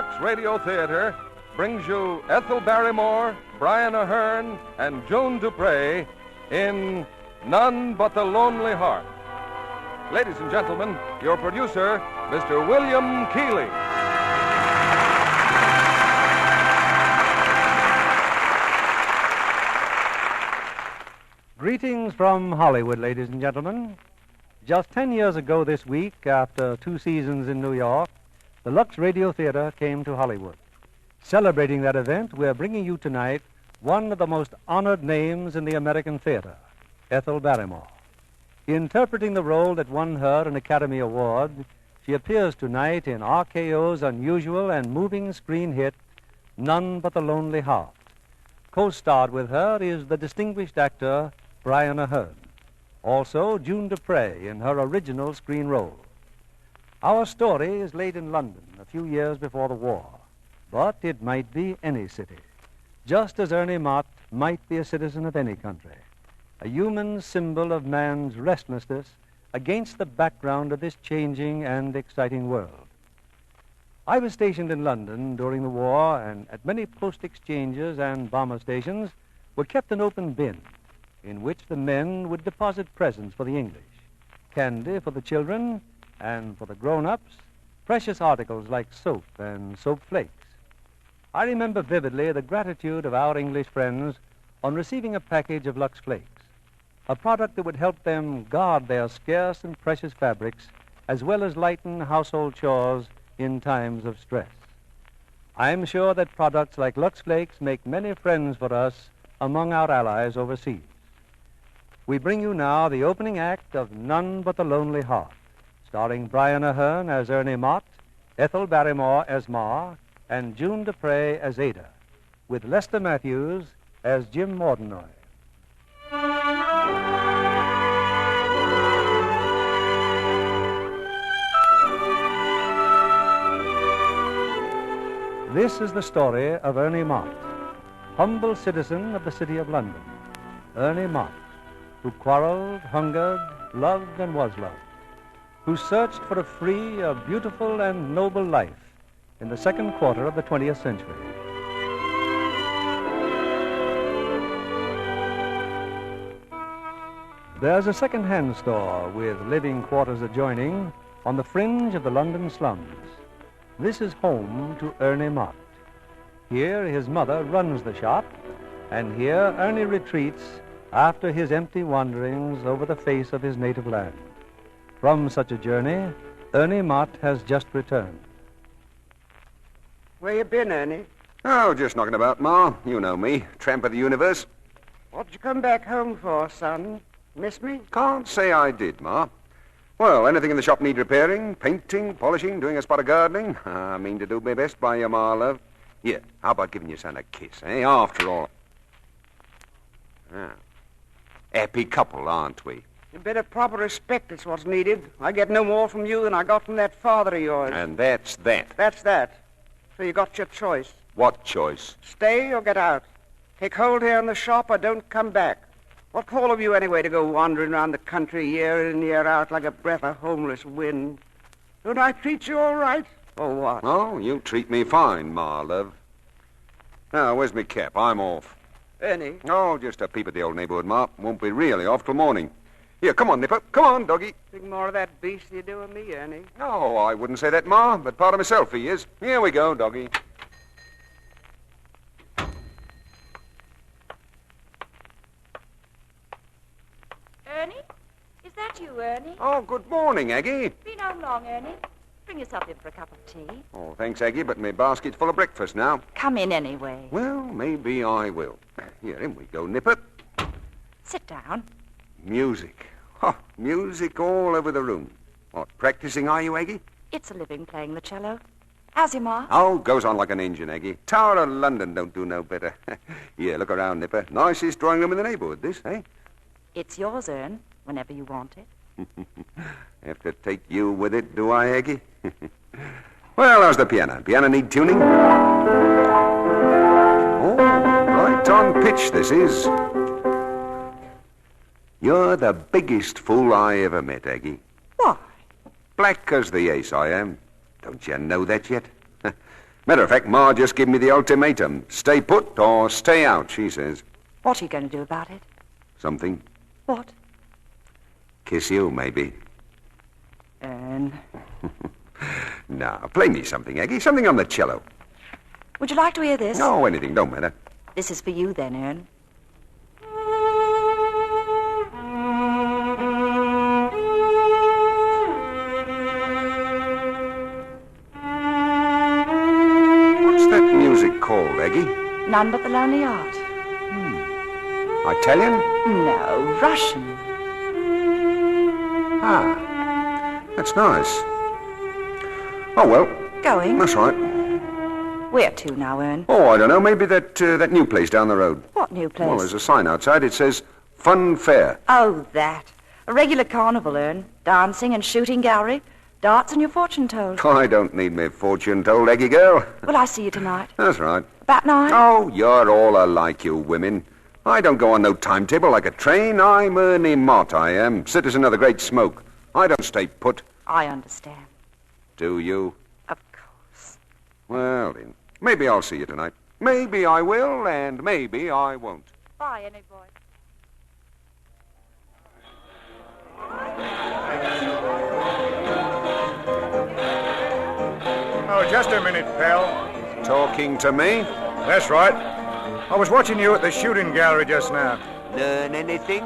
Lux Radio Theatre brings you Ethel Barrymore, Brian Aherne, and Joan Dupre in None But the Lonely Heart. Ladies and gentlemen, your producer, Mr. William Keighley. Greetings from Hollywood, ladies and gentlemen. Just 10 years ago this week, after 2 seasons in New York, the Lux Radio Theatre came to Hollywood. Celebrating that event, we're bringing you tonight one of the most honored names in the American theater, Ethel Barrymore. Interpreting the role that won her an Academy Award, she appears tonight in RKO's unusual and moving screen hit, None But the Lonely Heart. Co-starred with her is the distinguished actor Brian Aherne. Also, June Dupre in her original screen role. Our story is laid in London a few years before the war, but it might be any city, just as Ernie Mott might be a citizen of any country, a human symbol of man's restlessness against the background of this changing and exciting world. I was stationed in London during the war, and at many post exchanges and bomber stations were kept an open bin in which the men would deposit presents for the English, candy for the children, and for the grown-ups, precious articles like soap and soap flakes. I remember vividly the gratitude of our English friends on receiving a package of Lux Flakes, a product that would help them guard their scarce and precious fabrics as well as lighten household chores in times of stress. I'm sure that products like Lux Flakes make many friends for us among our allies overseas. We bring you now the opening act of None But the Lonely Heart, starring Brian Aherne as Ernie Mott, Ethel Barrymore as Ma, and June Dupre as Ada, with Lester Matthews as Jim Mordenoy. This is the story of Ernie Mott, humble citizen of the city of London. Ernie Mott, who quarreled, hungered, loved, and was loved, who searched for a free, a beautiful, and noble life in the second quarter of the 20th century. There's a second-hand store with living quarters adjoining on the fringe of the London slums. This is home to Ernie Mott. Here his mother runs the shop, and here Ernie retreats after his empty wanderings over the face of his native land. From such a journey, Ernie Mott has just returned. Where you been, Ernie? Oh, just knocking about, Ma. You know me, tramp of the universe. What'd you come back home for, son? Miss me? Can't say I did, Ma. Well, anything in the shop need repairing, painting, polishing, doing a spot of gardening? I mean to do my best by you, Ma, love. Here, how about giving your son a kiss, eh? After all. Ah. Happy couple, aren't we? A bit of proper respect is what's needed. I get no more from you than I got from that father of yours. And that's that. That's that. So you got your choice. What choice? Stay or get out. Take hold here in the shop or don't come back. What call have you anyway to go wandering around the country year in, year out like a breath of homeless wind? Don't I treat you all right, or what? Oh, you treat me fine, Ma, love. Now, where's my cap? I'm off. Ernie? Oh, just a peep at the old neighborhood, Ma. Won't be really off till morning. Here, come on, Nipper. Come on, doggy. Think more of that beast you do with me, Ernie. Oh, I wouldn't say that, Ma, but part of myself he is. Here we go, doggy. Ernie? Is that you, Ernie? Oh, good morning, Aggie. Been home long, Ernie? Bring yourself in for a cup of tea. Oh, thanks, Aggie, but my basket's full of breakfast now. Come in anyway. Well, maybe I will. Here, in we go, Nipper. Sit down. Music. Oh, music all over the room. What, practicing are you, Aggie? It's a living playing the cello. How's your ma? Oh, goes on like an engine, Aggie. Tower of London don't do no better. Here, look around, Nipper. Nicest drawing room in the neighborhood, this, eh? It's yours, Ern, whenever you want it. Have to take you with it, do I, Aggie? Well, how's the piano? Piano need tuning? Oh, right on pitch this is. You're the biggest fool I ever met, Aggie. Why? Black as the ace I am. Don't you know that yet? Matter of fact, Ma just gave me the ultimatum. Stay put or stay out, she says. What are you going to do about it? Something. What? Kiss you, maybe. Ern. Now, play me something, Aggie. Something on the cello. Would you like to hear this? No, anything. Don't matter. This is for you then, Ern. What's that music called, Aggie? None but the Lonely Heart. Italian? No, Russian. Ah, that's nice. Oh, well, Going? that's right. Where to now, Ern? Oh, I don't know. Maybe that new place down the road. What new place? Well, there's a sign outside. It says, Fun Fair. Oh, that. A regular carnival, Ern. Dancing and shooting gallery. Darts and your fortune told. I don't need me fortune told, Eggy girl. Will I see you tonight? That's right. About 9? Oh, you're all alike, you women. I don't go on no timetable like a train. I'm Ernie Mott, I am. Citizen of the Great Smoke. I don't stay put. I understand. Do you? Of course. Well, then, maybe I'll see you tonight. Maybe I will, and maybe I won't. Bye, Annie boy. Oh, just a minute, pal. Talking to me? That's right. I was watching you at the shooting gallery just now. Learn anything?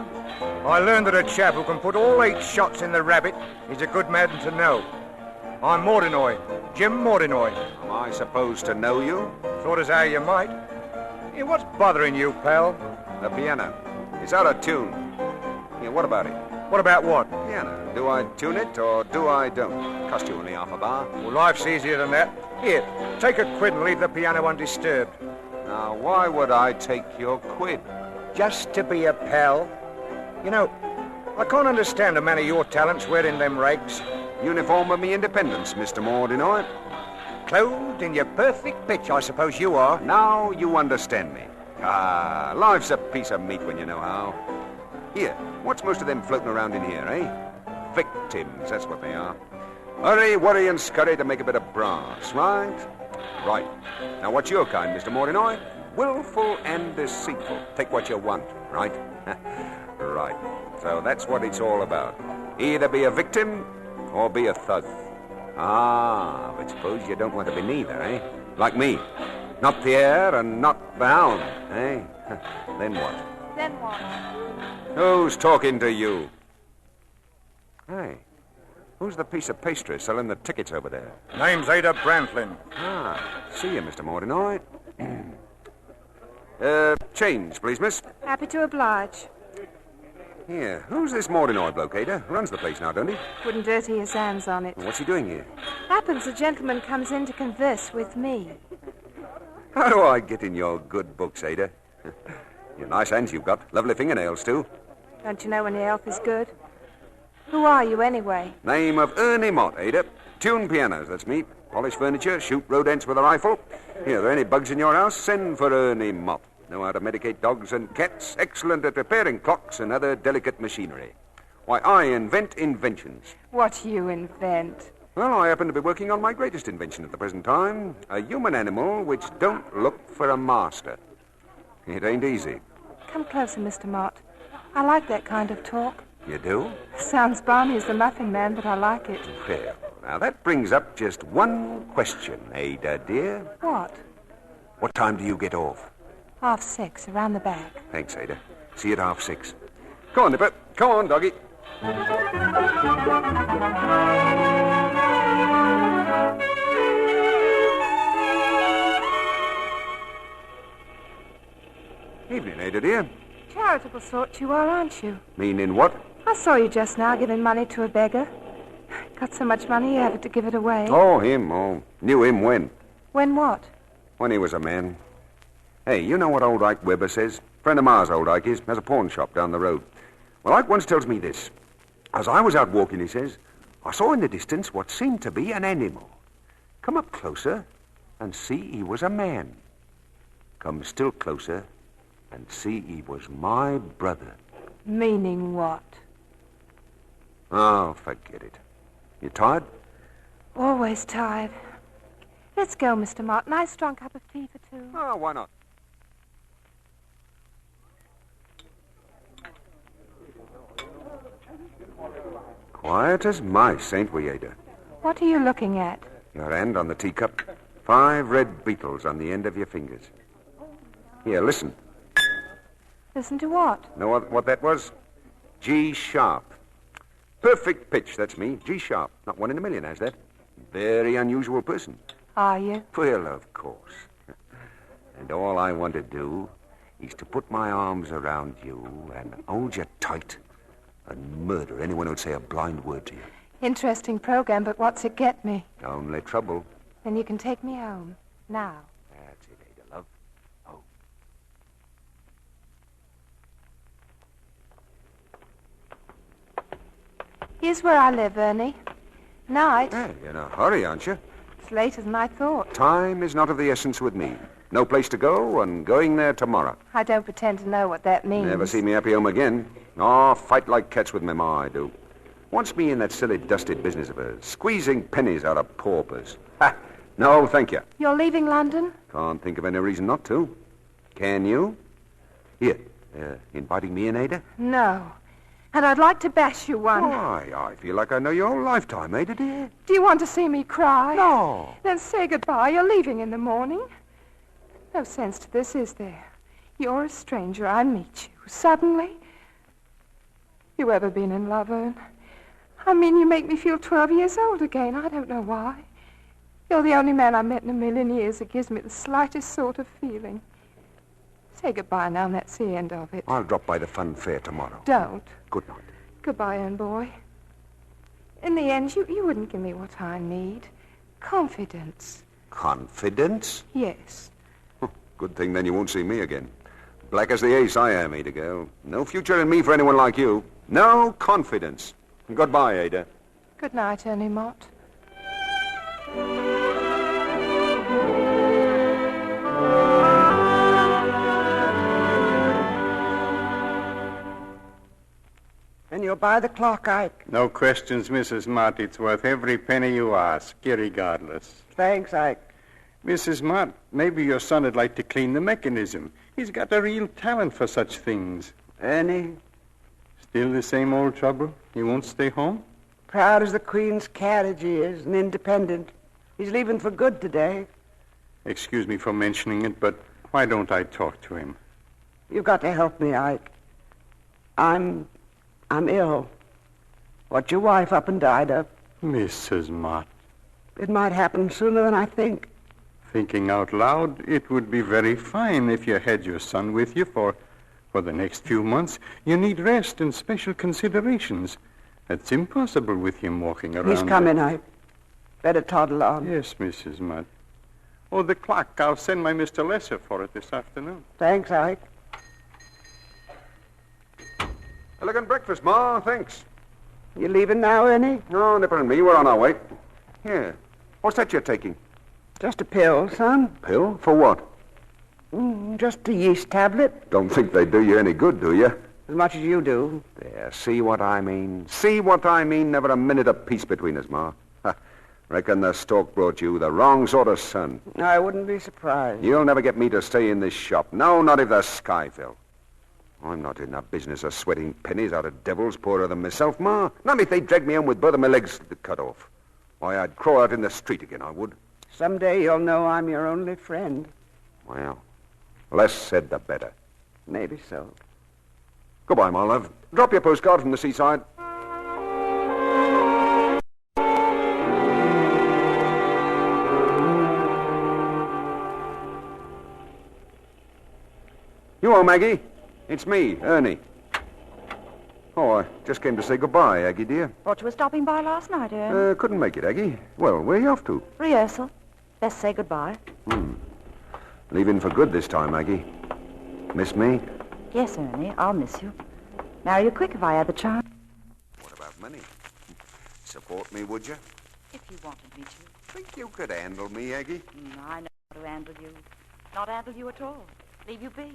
I learned that a chap who can put all 8 shots in the rabbit is a good man to know. I'm Mordinoy, Jim Mordinoy. Am I supposed to know you? Thought as how you might. Hey, what's bothering you, pal? The piano. It's out of tune. Yeah, what about it? What about what? Piano. Do I tune it or do I don't? Cost you only half a bar. Well, life's easier than that. Here, take a quid and leave the piano undisturbed. Now, why would I take your quid? Just to be a pal. You know, I can't understand a man of your talents wearing them rags. Uniform of me independence, Mr. Mordinoy. Clothed in your perfect pitch, I suppose you are. Now you understand me. Ah, life's a piece of meat when you know how. Here, what's most of them floating around in here, eh? Victims, that's what they are. Hurry, worry, and scurry to make a bit of brass, right? Right. Now, what's your kind, Mr. Mordinoy? Willful and deceitful. Take what you want, right? Right. So that's what it's all about. Either be a victim or be a thug. Ah, but suppose you don't want to be neither, eh? Like me. Not the hare and not the hound, eh? Then what? Then what? Who's talking to you? Hey, who's the piece of pastry selling the tickets over there? Name's Ada Brantlin. Ah, see you, Mr. Mordinoy. Change, please, miss. Happy to oblige. Here, who's this Mordinoy bloke, Ada? Runs the place now, don't he? Wouldn't dirty his hands on it. What's he doing here? Happens a gentleman comes in to converse with me. How do I get in your good books, Ada? Your nice hands you've got. Lovely fingernails, too. Don't you know when your health is good? Who are you, anyway? Name of Ernie Mott, Ada. Tune pianos, that's me. Polish furniture, shoot rodents with a rifle. Here, are there any bugs in your house? Send for Ernie Mott. Know how to medicate dogs and cats. Excellent at repairing clocks and other delicate machinery. Why, I invent inventions. What you invent? Well, I happen to be working on my greatest invention at the present time. A human animal which don't look for a master. It ain't easy. Come closer, Mr. Mott. I like that kind of talk. You do? Sounds balmy as the Muffin Man, but I like it. Well, now that brings up just one question, Ada, dear. What? What time do you get off? 6:30, around the back. Thanks, Ada. See you at 6:30. Come on, Nipper. Come on, doggy. Evening, Ada, dear. Charitable sort you are, aren't you? Meaning what? I saw you just now giving money to a beggar. Got so much money you had to give it away. Oh, him. Oh, knew him when? When what? When he was a man. Hey, you know what old Ike Weber says? Friend of Ma's, old Ike is. Has a pawn shop down the road. Well, Ike once tells me this. As I was out walking, he says, I saw in the distance what seemed to be an animal. Come up closer and see he was a man. Come still closer and see he was my brother. Meaning what? Oh, forget it. You tired? Always tired. Let's go, Mr. Mott. Nice strong cup of tea for two. Oh, why not? Quiet as mice, ain't we, Ada? What are you looking at? Your hand on the teacup. 5 red beetles on the end of your fingers. Here, listen. Listen to what? Know what that was? G sharp. Perfect pitch, that's me. G sharp. Not one in a million has that. Very unusual person. Are you? Well, of course. And all I want to do is to put my arms around you and hold you tight and murder anyone who'd say a blind word to you. Interesting program, but what's it get me? Only trouble. Then you can take me home. Now. That's it, Ada, love. Oh. Here's where I live, Ernie. Night. Hey, you're in a hurry, aren't you? It's later than I thought. Time is not of the essence with me. No place to go, and going there tomorrow. I don't pretend to know what that means. Never see me happy home again. Oh, fight like cats with my ma, I do. Wants me in that silly, dusty business of hers, squeezing pennies out of paupers. Ha! No, thank you. You're leaving London? Can't think of any reason not to. Can you? Here, inviting me in, Ada? No. And I'd like to bash you one. Why, I feel like I know your whole lifetime, Ada, dear. Do you want to see me cry? No. Then say goodbye. You're leaving in the morning. No sense to this, is there? You're a stranger. I meet you. Suddenly. You ever been in love, Ern? I mean, you make me feel 12 years old again. I don't know why. You're the only man I've met in a million years that gives me the slightest sort of feeling. Say goodbye now, and that's the end of it. I'll drop by the fun fair tomorrow. Don't. Good night. Goodbye, Ern boy. In the end, you wouldn't give me what I need. Confidence. Confidence? Yes. Good thing then you won't see me again. Black as the ace I am, Ada girl. No future in me for anyone like you. No confidence. Goodbye, Ada. Good night, Ernie Mott. And you'll buy the clock, Ike. No questions, Mrs. Mott. It's worth every penny you ask, irregardless. Thanks, Ike. Mrs. Mott, maybe your son would like to clean the mechanism. He's got a real talent for such things. Ernie? Still the same old trouble? He won't stay home? Proud as the Queen's carriage he is, and independent. He's leaving for good today. Excuse me for mentioning it, but why don't I talk to him? You've got to help me, Ike. I'm ill. What your wife up and died of. Mrs. Mott. It might happen sooner than I think. Thinking out loud, it would be very fine if you had your son with you for the next few months. You need rest and special considerations. That's impossible with him walking around. He's coming, Ike. Better toddle on. Yes, Mrs. Mott. Oh, the clock. I'll send my Mr. Lesser for it this afternoon. Thanks, Ike. Elegant breakfast, Ma. Thanks. You leaving now, Ernie? No, Nipper and me, we're on our way. Here. What's that you're taking? Just a pill, son. Pill? For what? Just a yeast tablet. Don't think they do you any good, do you? As much as you do. There, see what I mean? See what I mean? Never a minute of peace between us, Ma. Reckon the stork brought you the wrong sort of son. I wouldn't be surprised. You'll never get me to stay in this shop. No, not if the sky fell. I'm not in the business of sweating pennies out of devils poorer than myself, Ma. Not if they dragged me home with both of my legs cut off. Why, I'd crawl out in the street again, I would. Someday you'll know I'm your only friend. Well, less said the better. Maybe so. Goodbye, my love. Drop your postcard from the seaside. You are Maggie. It's me, Ernie. Oh, I just came to say goodbye, Aggie, dear. Thought you were stopping by last night, Ern. Couldn't make it, Aggie. Well, where are you off to? Rehearsal. Best say goodbye. Leaving for good this time, Aggie. Miss me? Yes, Ernie, I'll miss you. Marry you quick if I had the chance. What about money? Support me, would you? If you wanted me to. Think you could handle me, Aggie? I know how to handle you. Not handle you at all. Leave you be.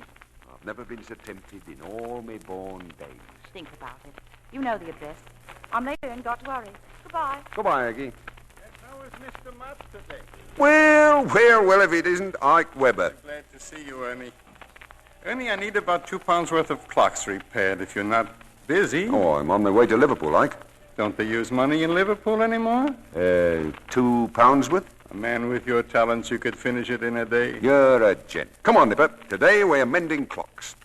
I've never been so tempted in all my born days. Think about it. You know the address. I'm later and got to hurry. Goodbye. Goodbye, Aggie. That's how it's Mr. Mott today? Well, if it isn't Ike Weber. Glad to see you, Ernie. Ernie, I need about £2 worth of clocks repaired if you're not busy. Oh, I'm on my way to Liverpool, Ike. Don't they use money in Liverpool anymore? £2 worth? A man with your talents, you could finish it in a day. You're a gent. Come on, Nipper. Today we're mending clocks.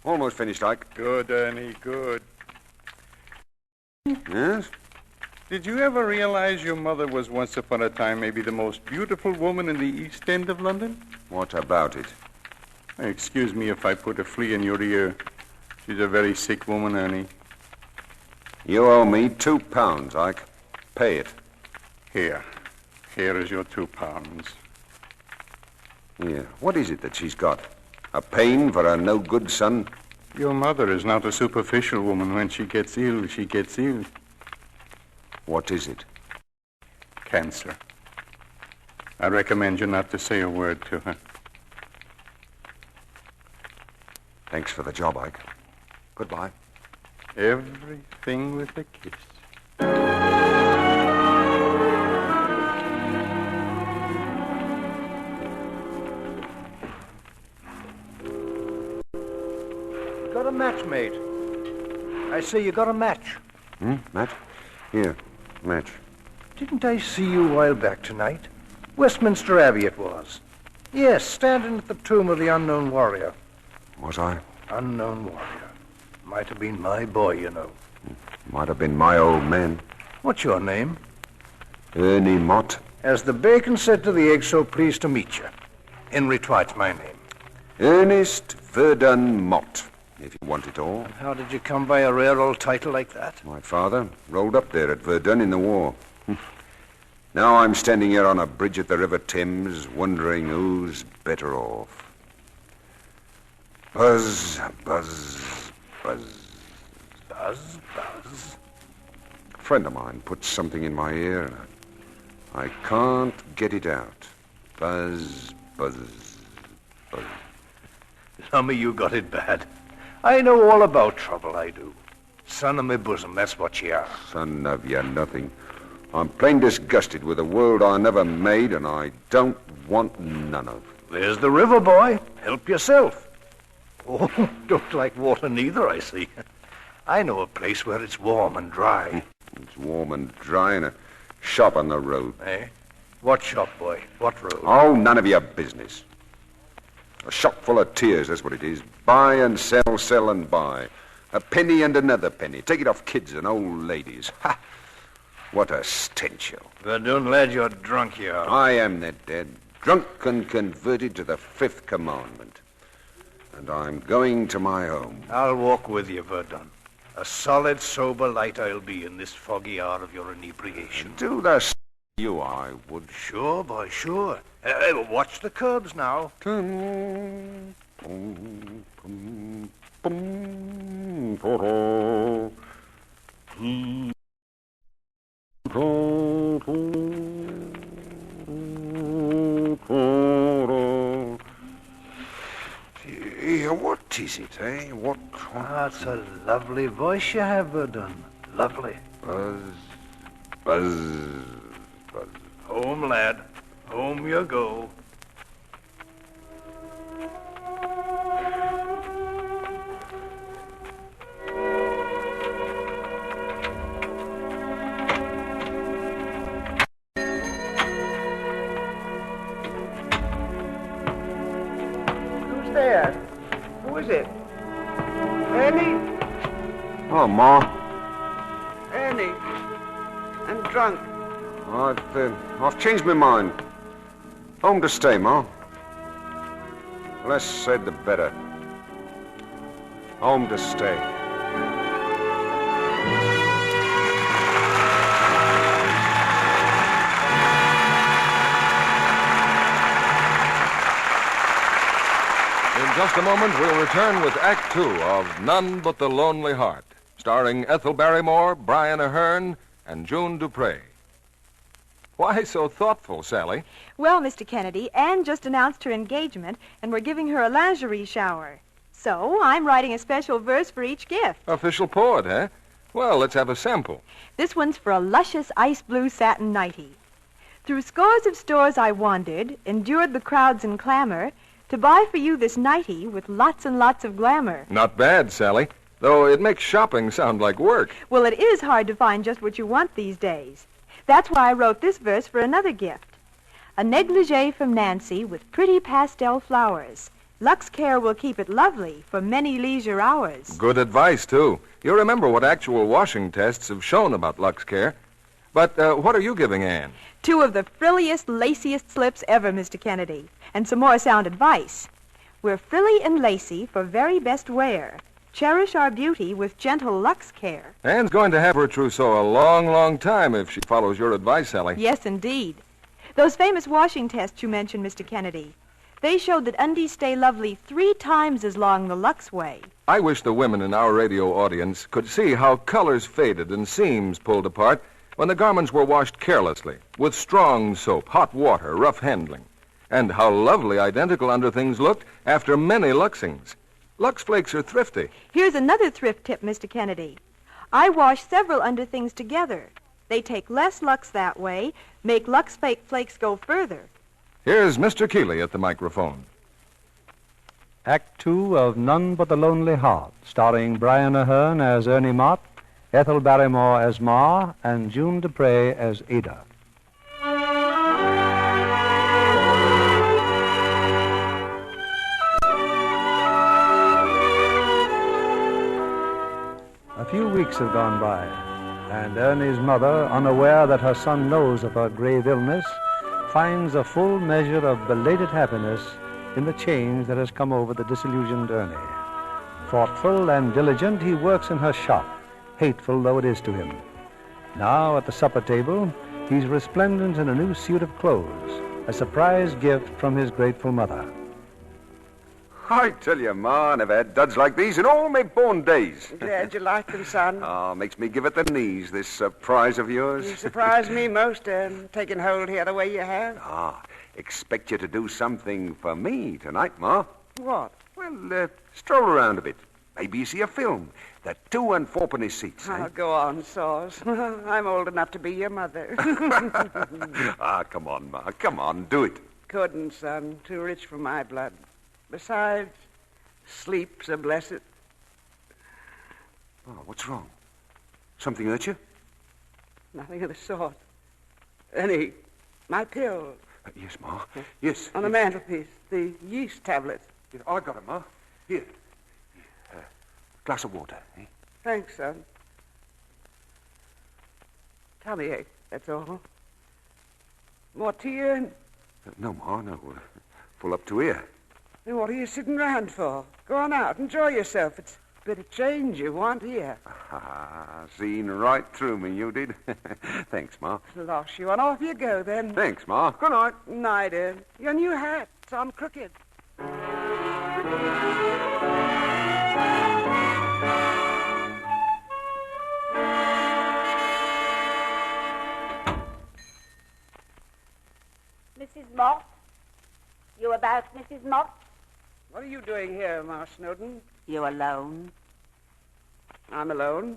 Almost finished, Ike. Good, Ernie, good. Yes? Did you ever realize your mother was once upon a time maybe the most beautiful woman in the East End of London? What about it? Excuse me if I put a flea in your ear. She's a very sick woman, Ernie. You owe me £2, Ike. Pay it. Here. Here is your £2. Here. What is it that she's got? A pain for her no-good son? Your mother is not a superficial woman. When she gets ill, she gets ill. What is it? Cancer. I recommend you not to say a word to her. Thanks for the job, Ike. Goodbye. Everything with a kiss. Got a match, mate. I say you got a match. Match? Here, match. Didn't I see you a while back tonight? Westminster Abbey it was. Yes, standing at the tomb of the unknown warrior. Was I? Unknown warrior. Might have been my boy, you know. Might have been my old man. What's your name? Ernie Mott. As the bacon said to the egg, so pleased to meet you. Henry Twite's my name. Ernest Verdun Mott, if you want it all. And how did you come by a rare old title like that? My father rolled up there at Verdun in the war. Now I'm standing here on a bridge at the River Thames, wondering who's better off. Buzz, buzz, buzz. Buzz, buzz. A friend of mine put something in my ear, and I can't get it out. Buzz, buzz, buzz. Lummy, you got it bad. I know all about trouble, I do. Son of my bosom, that's what you are. Son of you nothing. I'm plain disgusted with a world I never made, and I don't want none of. There's the river, boy. Help yourself. Oh, don't like water neither, I see. I know a place where it's warm and dry. It's warm and dry in a shop on the road. Eh? What shop, boy? What road? Oh, none of your business. A shop full of tears, that's what it is. Buy and sell, sell and buy. A penny and another penny. Take it off kids and old ladies. Ha! What a stench, you. Verdun, lad, you're drunk, you are. I am that dead. Drunk and converted to the 5th commandment. And I'm going to my home. I'll walk with you, Verdun. A solid, sober light I'll be in this foggy hour of your inebriation. Do the you, I would. Sure, boy, sure. Watch the curbs now. Yeah, what is it, eh? What? Ah, it's a lovely voice you have, Verdun. Lovely. Buzz, buzz, buzz. Home, lad. Home you go. Who's there? Who is it? Annie? Oh, Ma. Annie. I'm drunk. I've changed my mind. Home to stay, Ma. Less said, the better. Home to stay. In just a moment, we'll return with Act Two of None But the Lonely Heart, starring Ethel Barrymore, Brian Aherne, and June Dupre. Why so thoughtful, Sally? Well, Mr. Kennedy, Anne just announced her engagement, and we're giving her a lingerie shower. So I'm writing a special verse for each gift. Official poet, eh? Well, let's have a sample. This one's for a luscious ice blue satin nightie. Through scores of stores I wandered, endured the crowds and clamor, to buy for you this nightie with lots and lots of glamour. Not bad, Sally. Though it makes shopping sound like work. Well, it is hard to find just what you want these days. That's why I wrote this verse for another gift. A negligee from Nancy with pretty pastel flowers. Lux Care will keep it lovely for many leisure hours. Good advice, too. You remember what actual washing tests have shown about Lux Care. But what are you giving Anne? 2 of the frilliest, laciest slips ever, Mr. Kennedy, and some more sound advice. We're frilly and lacy for very best wear. Cherish our beauty with gentle Lux Care. Anne's going to have her trousseau a long, long time if she follows your advice, Sally. Yes, indeed. Those famous washing tests you mentioned, Mr. Kennedy, they showed that undies stay lovely 3 times as long the Lux way. I wish the women in our radio audience could see how colors faded and seams pulled apart when the garments were washed carelessly, with strong soap, hot water, rough handling, and how lovely identical underthings looked after many Luxings. Lux Flakes are thrifty. Here's another thrift tip, Mr. Kennedy. I wash several underthings together. They take less Lux that way, make Lux Flakes go further. Here's Mr. Keeley at the microphone. Act 2 of None But the Lonely Heart, starring Brian Aherne as Ernie Mott, Ethel Barrymore as Ma, and June Dupre as Ada. A few weeks have gone by, and Ernie's mother, unaware that her son knows of her grave illness, finds a full measure of belated happiness in the change that has come over the disillusioned Ernie. Thoughtful and diligent, he works in her shop, hateful though it is to him. Now, at the supper table, he's resplendent in a new suit of clothes, a surprise gift from his grateful mother. I tell you, Ma, I never had duds like these in all my born days. Glad you like them, son. Oh, makes me give it the knees, this surprise of yours. You surprised me most, taking hold here the way you have. Ah, expect you to do something for me tonight, Ma. What? Well, stroll around a bit. Maybe you see a film. The 2 and 4 seats, eh? Oh, go on, Saws. I'm old enough to be your mother. Come on, Ma. Come on, do it. Couldn't, son. Too rich for my blood. Besides, sleep's a blessed. Oh, what's wrong? Something hurt you? Nothing of the sort. Ernie, my pills. Yes, Ma. Yes. On the mantelpiece, the yeast tablets. Yeah, I got 'em, Ma. Here. Glass of water, eh? Thanks, son. Tummy ache, that's all. More tea, Ern? No, Ma, no. Full up to here. Then what are you sitting round for? Go on out, enjoy yourself. It's a bit of change you want here. Seen right through me, you did. Thanks, Ma. Slosh you on. Off you go, then. Thanks, Ma. Good night. Night, Ern. Your new hat's on crooked. Mrs. Mott? You about, Mrs. Mott? What are you doing here, Ma Snowden? You alone? I'm alone.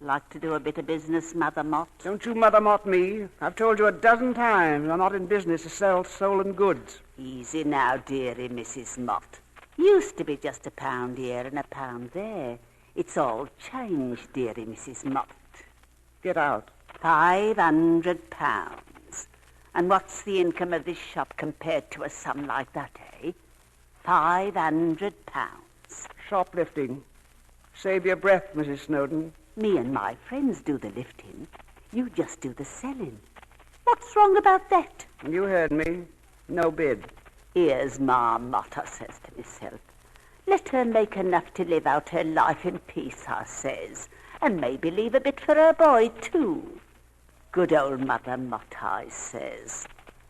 Like to do a bit of business, Mother Mott? Don't you Mother Mott me. I've told you a dozen times I'm not in business to sell stolen goods. Easy now, dearie Mrs. Mott. Used to be just £1 here and £1 there. It's all changed, dearie Mrs. Mott. Get out. £500. And what's the income of this shop compared to a sum like that, eh? £500. Shoplifting. Save your breath, Mrs. Snowden. Me and my friends do the lifting. You just do the selling. What's wrong about that? You heard me. No bid. Here's Ma Mott, I says to myself. Let her make enough to live out her life in peace, I says. And maybe leave a bit for her boy, too. Good old Mother Mott, I says.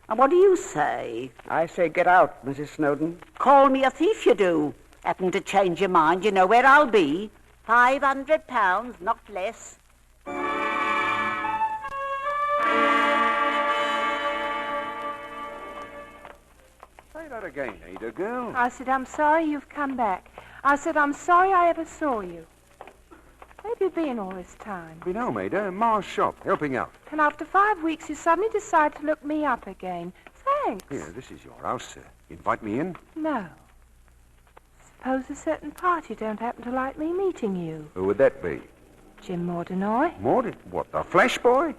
And what do you say? I say get out, Mrs. Snowden. Call me a thief, you do. Happen to change your mind, you know where I'll be. £500, not less. that again, Ada, girl? I said, I'm sorry you've come back. I said, I'm sorry I ever saw you. Where have you been all this time? Been home, Ada. Ma's shop, helping out. And after 5 weeks, you suddenly decide to look me up again. Thanks. Here, this is your house, sir. Invite me in? No. Suppose a certain party don't happen to like me meeting you. Who would that be? Jim Mordenoy. What, the Flash Boy?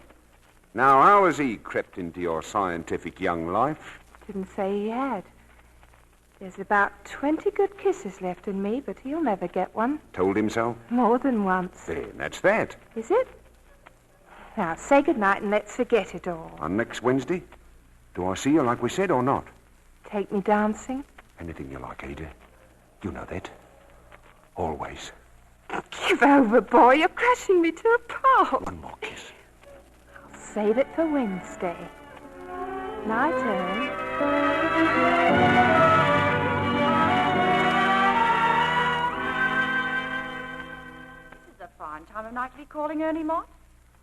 Now, how has he crept into your scientific young life? Didn't say he had. There's about 20 good kisses left in me, but he'll never get one. Told him so? More than once. Then that's that. Is it? Now, say goodnight and let's forget it all. On next Wednesday? Do I see you like we said or not? Take me dancing? Anything you like, Ada. You know that. Always. Give over, boy. You're crashing me to a pulp. One more kiss. I'll save it for Wednesday. Night, Ern. This is a fine time of night to be calling Ernie Mott.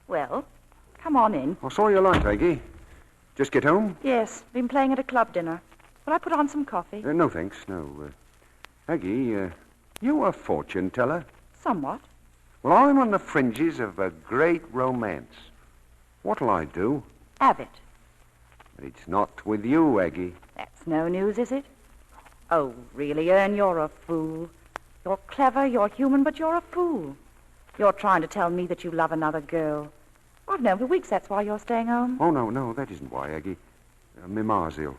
Well, come on in. I saw you light, Aggie. Just get home? Yes, been playing at a club dinner. Will I put on some coffee? No, thanks. No. Aggie, you a fortune teller? Somewhat. Well, I'm on the fringes of a great romance. What'll I do? Have it. But it's not with you, Aggie. That's no news, is it? Oh, really, Ern, you're a fool. You're clever, you're human, but you're a fool. You're trying to tell me that you love another girl. I've known for weeks that's why you're staying home. Oh, no, that isn't why, Aggie. My ma's ill.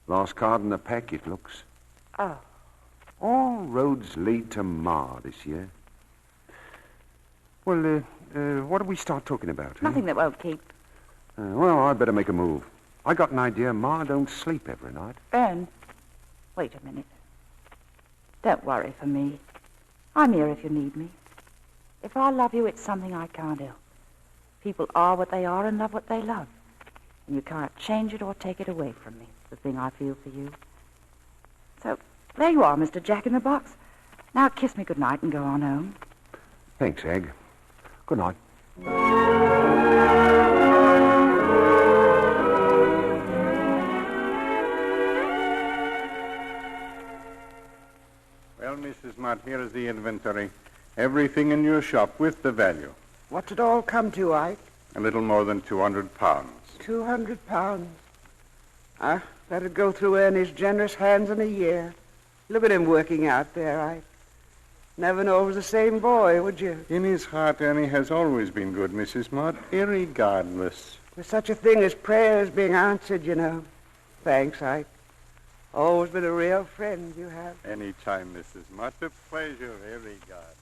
Last card in the pack, it looks. Oh. All roads lead to Ma this year. Well, what do we start talking about? Nothing that won't keep. Well, I'd better make a move. I got an idea Ma don't sleep every night. Ern, wait a minute. Don't worry for me. I'm here if you need me. If I love you, it's something I can't help. People are what they are and love what they love. And you can't change it or take it away from me. It's the thing I feel for you. So, there you are, Mr. Jack-in-the-Box. Now kiss me goodnight and go on home. Thanks, Egg. Good night. Well, Mrs. Mott, here is the inventory. Everything in your shop with the value. What's it all come to, Ike? A little more than £200. 200 pounds. That'd go through Ernie's generous hands in a year. Look at him working out there, Ike. Never know it was the same boy, would you? In his heart, Ernie has always been good, Mrs. Mott, irregardless. There's such a thing as prayers being answered, you know. Thanks, Ike. Always been a real friend, you have. Any time, Mrs. Mott. A pleasure, irregardless.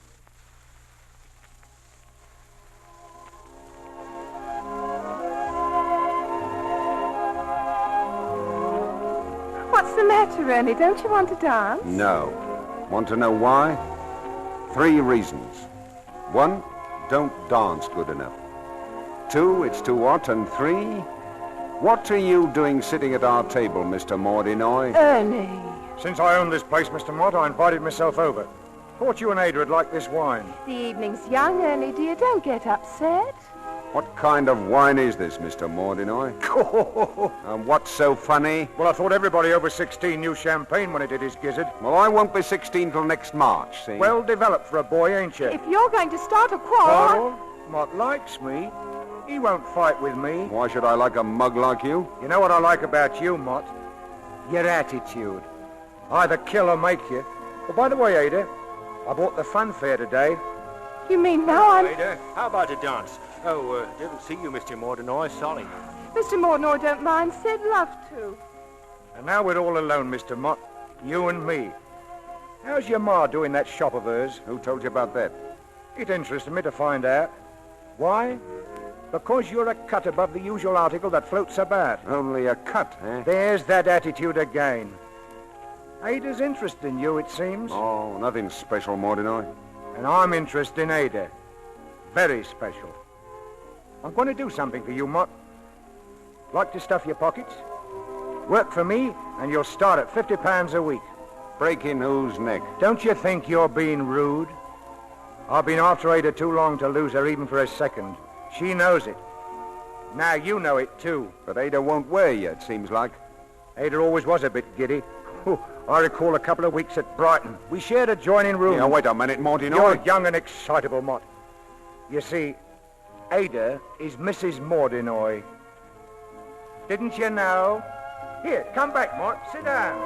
What's the matter, Ernie? Don't you want to dance? No. Want to know why? 3 reasons. 1, don't dance good enough. 2, it's too hot. And 3, what are you doing sitting at our table, Mr. Mordenoy? Ernie. Since I own this place, Mr. Mott, I invited myself over. Thought you and Ada would like this wine. The evening's young, Ernie, dear. Don't get upset. What kind of wine is this, Mr. Mordenoy? And what's so funny? Well, I thought everybody over 16 knew champagne when it did his gizzard. Well, I won't be 16 till next March, see? Well developed for a boy, ain't you? If you're going to start a quarrel... Mott likes me. He won't fight with me. Why should I like a mug like you? You know what I like about you, Mott? Your attitude. Either kill or make you. Well, by the way, Ada, I bought the fun fair today. You mean now I'm... Ada, how about a dance? Oh, didn't see you, Mr. Mordenoy. Sorry. Mr. Mordenoy don't mind. Said love to. And now we're all alone, Mr. Mott. You and me. How's your ma doing that shop of hers? Who told you about that? It interested me to find out. Why? Because you're a cut above the usual article that floats about. Only a cut, eh? There's that attitude again. Ada's interested in you, it seems. Oh, nothing special, Mordenoy. And I'm interested in Ada. Very special. I'm going to do something for you, Mott. Like to stuff your pockets? Work for me, and you'll start at £50 a week. Breaking whose neck? Don't you think you're being rude? I've been after Ada too long to lose her even for a second. She knows it. Now you know it, too. But Ada won't wear you, it seems like. Ada always was a bit giddy. I recall a couple of weeks at Brighton. We shared adjoining rooms. Yeah, wait a minute, Monty. You're young and excitable, Mott. You see, Ada is Mrs. Mordinoy. Didn't you know? Here, come back, Mott. Sit down.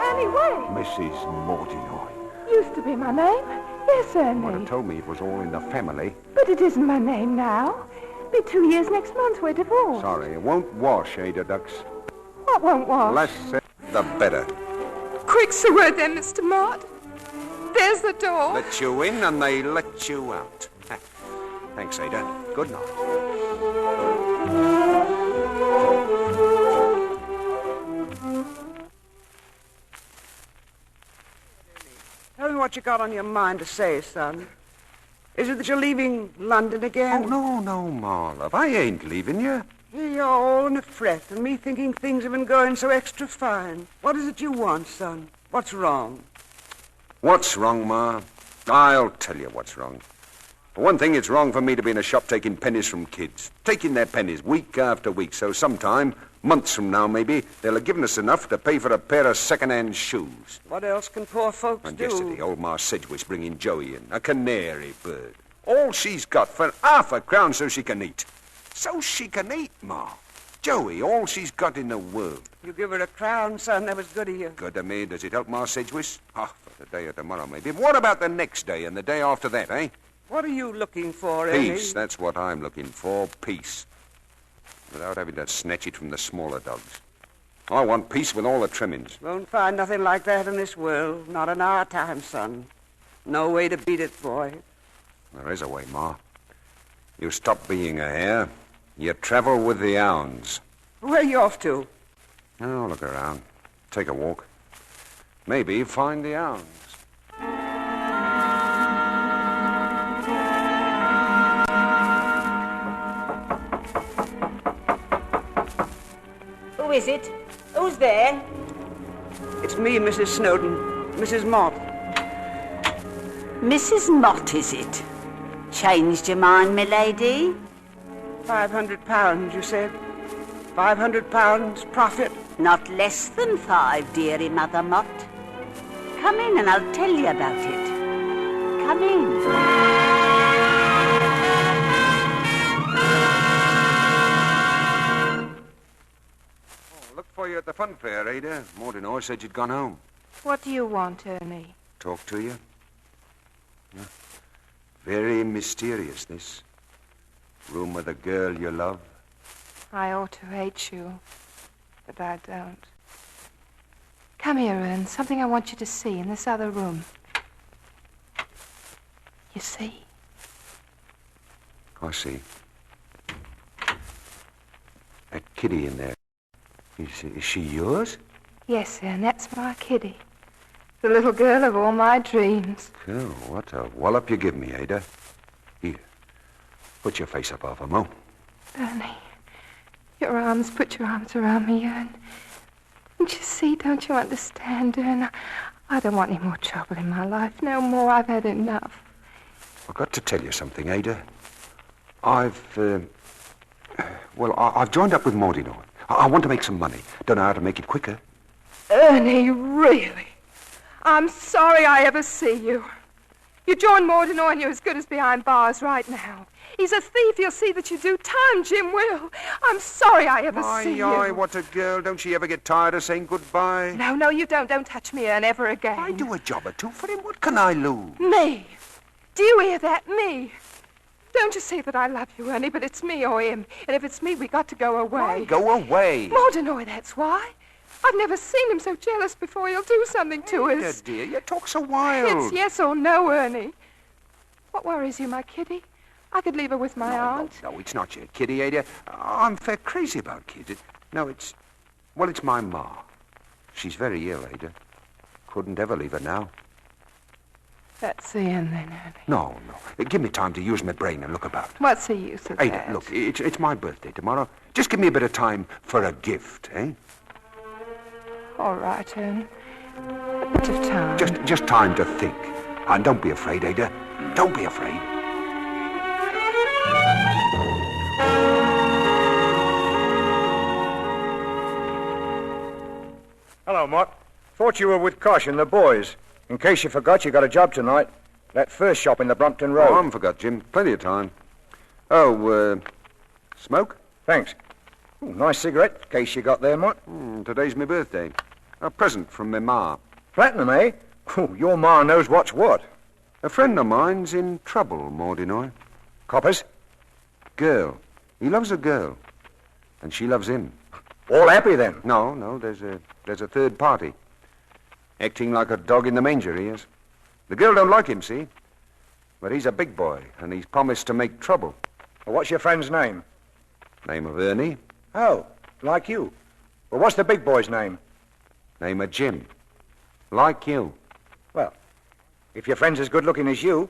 Ernie, wait. Mrs. Mordinoy. Used to be my name. Yes, Ernie. Would have told me it was all in the family. But it isn't my name now. Be 2 years next month. We're divorced. Sorry, it won't wash, Ada Ducks. What won't wash? Less said, the better. Quick's the word then, Mr. Mott. There's the door. Let you in and they let you out. Thanks, Ada. Good night. Tell me what you got on your mind to say, son. Is it that you're leaving London again? Oh, no, Ma, love. I ain't leaving you. Here you're all in a fret, and me thinking things have been going so extra fine. What is it you want, son? What's wrong? What's wrong, Ma? I'll tell you what's wrong. For one thing, it's wrong for me to be in a shop taking pennies from kids. Taking their pennies week after week, so sometime, months from now maybe, they'll have given us enough to pay for a pair of second-hand shoes. What else can poor folks And do? yesterday, old Ma Sedgwick's bringing Joey in, a canary bird. All she's got for £0.50 so she can eat. So she can eat, Ma. Joey, all she's got in the world. You give her a crown, son. That was good of you. Good to me. Does it help Ma Sedgwick? For today or tomorrow, maybe. But what about the next day and the day after that, eh? What are you looking for, Ernie? Peace. That's what I'm looking for. Peace. Without having to snatch it from the smaller dogs. I want peace with all the trimmings. Won't find nothing like that in this world. Not in our time, son. No way to beat it, boy. There is a way, Ma. You stop being a hare. You travel with the hounds. Where are you off to? Oh, look around. Take a walk. Maybe find the hounds. Who is it? Who's there? It's me, Mrs. Snowden. Mrs. Mott. Mrs. Mott, is it? Changed your mind, milady? £500, you said? £500 profit? Not less than 5, dearie Mother Mott. Come in and I'll tell you about it. Come in. Look for you at the fun fair, Ada. Mordinoy said you'd gone home. What do you want, Ernie? Talk to you? Yeah. Very mysterious, this. Room with a girl you love. I ought to hate you, but I don't. Come here, Ern. Something I want you to see in this other room. You see? I see. That kitty in there. Is she yours? Yes, Ern, that's my kitty. The little girl of all my dreams. Oh, what a wallop you give me, Ada. Here. Put your face up off her, Mo. Ernie, put your arms around me, Ern. Don't you see, don't you understand, Ern? I don't want any more trouble in my life. No more. I've had enough. I've got to tell you something, Ada. I've joined up with Mordinoy. I want to make some money. Don't know how to make it quicker. Ernie, really? I'm sorry I ever see you. You joined Mordinoy and you're as good as behind bars right now. He's a thief. You'll see that you do. Time, Jim will. I'm sorry I ever see you. Aye, what a girl. Don't she ever get tired of saying goodbye? No, you don't. Don't touch me, Ern, ever again. I do a job or two for him. What can I lose? Me? Do you hear that? Me? Don't you see that I love you, Ernie, but it's me or him. And if it's me, we got to go away. Why go away? Mordinoy, that's why. I've never seen him so jealous before. He'll do something to us. Dear, you talk so wild. It's yes or no, Ernie. What worries you, my kitty? I could leave her with my aunt. No, it's not your kitty, Ada. I'm fair crazy about kids. It's my ma. She's very ill, Ada. Couldn't ever leave her now. That's the end, then, Ernie. No. Give me time to use my brain and look about. What's the use of Ada, that? look, it's my birthday tomorrow. Just give me a bit of time for a gift, eh? All right, Ern. A bit of time. Just time to think. And don't be afraid, Ada. Don't be afraid. Hello, Mott. Thought you were with Kosh and the boys. In case you forgot, you got a job tonight. That first shop in the Brompton Road. Oh, I haven't forgot, Jim. Plenty of time. Oh, smoke? Thanks. Ooh, nice cigarette case you got there, Mott. Today's my birthday. A present from my ma. Platinum, eh? Ooh, your ma knows what's what. A friend of mine's in trouble, Mordinoy. Coppers? Girl. He loves a girl. And she loves him. All happy, then? No, there's a third party. Acting like a dog in the manger, he is. The girl don't like him, see? But he's a big boy, and he's promised to make trouble. Well, what's your friend's name? Name of Ernie. Oh, like you. Well, what's the big boy's name? Name of Jim. Like you. Well, if your friend's as good-looking as you,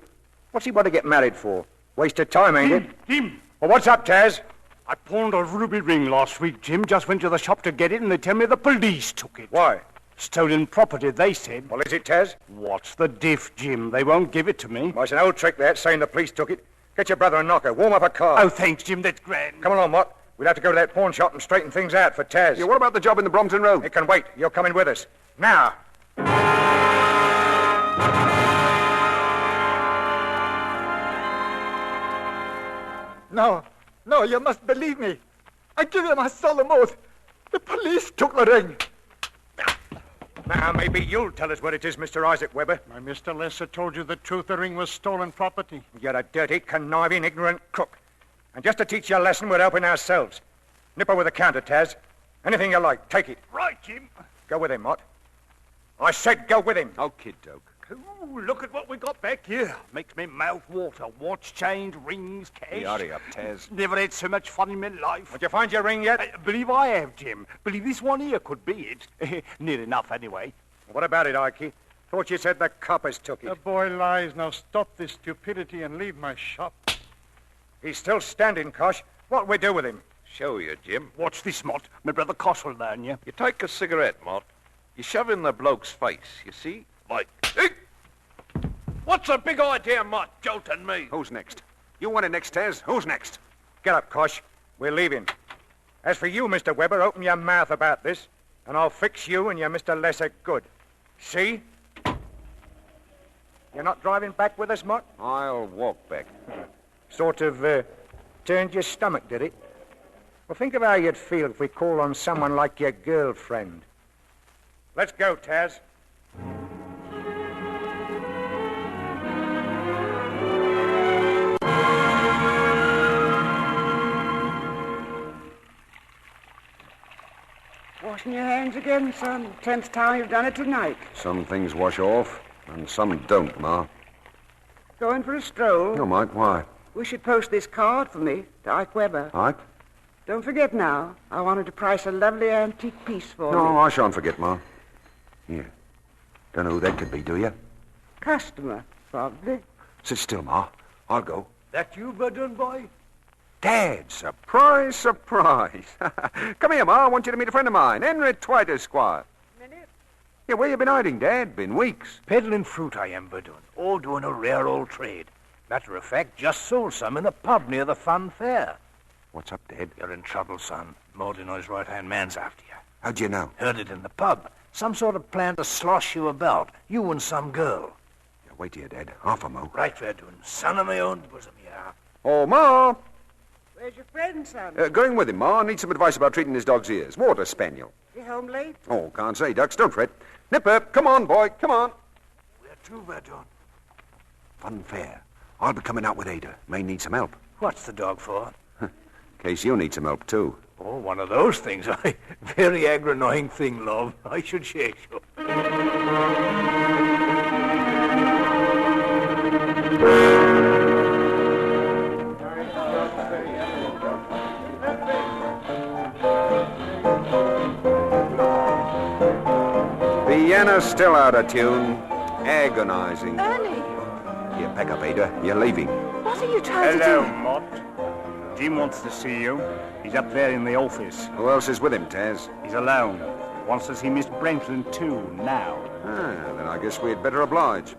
what's he want to get married for? Waste of time, ain't it? Jim! Well, what's up, Taz? I pawned a ruby ring last week, Jim. Just went to the shop to get it, and they tell me the police took it. Why? Stolen property, they said. Well, is it, Taz? What's the diff, Jim? They won't give it to me. Well, it's an old trick, that, saying the police took it. Get your brother a knocker. Warm up a car. Oh, thanks, Jim. That's grand. Come along, Mott. We'll have to go to that pawn shop and straighten things out for Taz. Yeah, what about the job in the Brompton Road? It can wait. You're coming with us. Now. No, you must believe me. I give you my solemn oath. The police took the ring. Now, maybe you'll tell us what it is, Mr. Isaac Weber. My Mr. Lesser told you the truth. The ring was stolen property. You're a dirty, conniving, ignorant crook. And just to teach you a lesson, we're helping ourselves. Nip her with a counter, Taz. Anything you like, take it. Right, Jim. Go with him, Mott. I said go with him. Oh, kid doke. Ooh, look at what we got back here. Makes me mouth water. Watch, chains, rings, cash. Yeah, hurry up, Taz. Never had so much fun in my life. Did you find your ring yet? Believe I have, Jim. Believe this one here could be it. Near enough, anyway. What about it, Ikey? Thought you said the coppers took it. The boy lies. Now stop this stupidity and leave my shop. He's still standing, Kosh. What'll we do with him? Show you, Jim. Watch this, Mott. My brother Kosh will learn you. You take a cigarette, Mott. You shove in the bloke's face, you see? Like... What's the big idea, Mott, jolting me? Who's next? You want it next, Taz? Who's next? Get up, Kosh. We're leaving. As for you, Mr. Weber, open your mouth about this, and I'll fix you and your Mr. Lesser good. See? You're not driving back with us, Mott? I'll walk back. Sort of, turned your stomach, did it? Well, think of how you'd feel if we called on someone like your girlfriend. Let's go, Taz. Washing your hands again, son. 10th time you've done it tonight. Some things wash off, and some don't, Ma. Going for a stroll? No, Mike, why? We should post this card for me to Ike Weber. Ike? Don't forget now. I wanted to price a lovely antique piece for me. No, I shan't forget, Ma. Here. Don't know who that could be, do you? Customer, probably. Sit still, Ma. I'll go. That you, Verdun boy? Dad, surprise, surprise. Come here, Ma. I want you to meet a friend of mine, Henry Twite, Esquire. Minute? Yeah, where you been hiding, Dad? Been weeks. Peddling fruit I am, Verdun. All doing a rare old trade. Matter of fact, just sold some in a pub near the fun fair. What's up, Dad? You're in trouble, son. Mordinoy's right-hand man's after you. How'd you know? Heard it in the pub. Some sort of plan to slosh you about. You and some girl. Yeah, wait here, Dad. Half a mo. Right, Verdun. Son of my own bosom, yeah. Oh, Ma. Where's your friend, son? Going with him, Ma. Need some advice about treating his dog's ears. Water spaniel. You home late? Oh, can't say, Ducks. Don't fret. Nipper, come on, boy. Come on. Where to, Verdun? Fun fair. I'll be coming out with Ada. May need some help. What's the dog for? In case you need some help, too. Oh, one of those things. Very aggro-annoying thing, love. I should shake you. Piano's still out of tune. Agonizing. Ernie! You pack up, Ada. You're leaving. What are you trying to Hello, do? Mott. Jim wants to see you. He's up there in the office. Who else is with him, Taz? He's alone. Wants to see Miss Brentland, too, now. Then I guess we'd better oblige.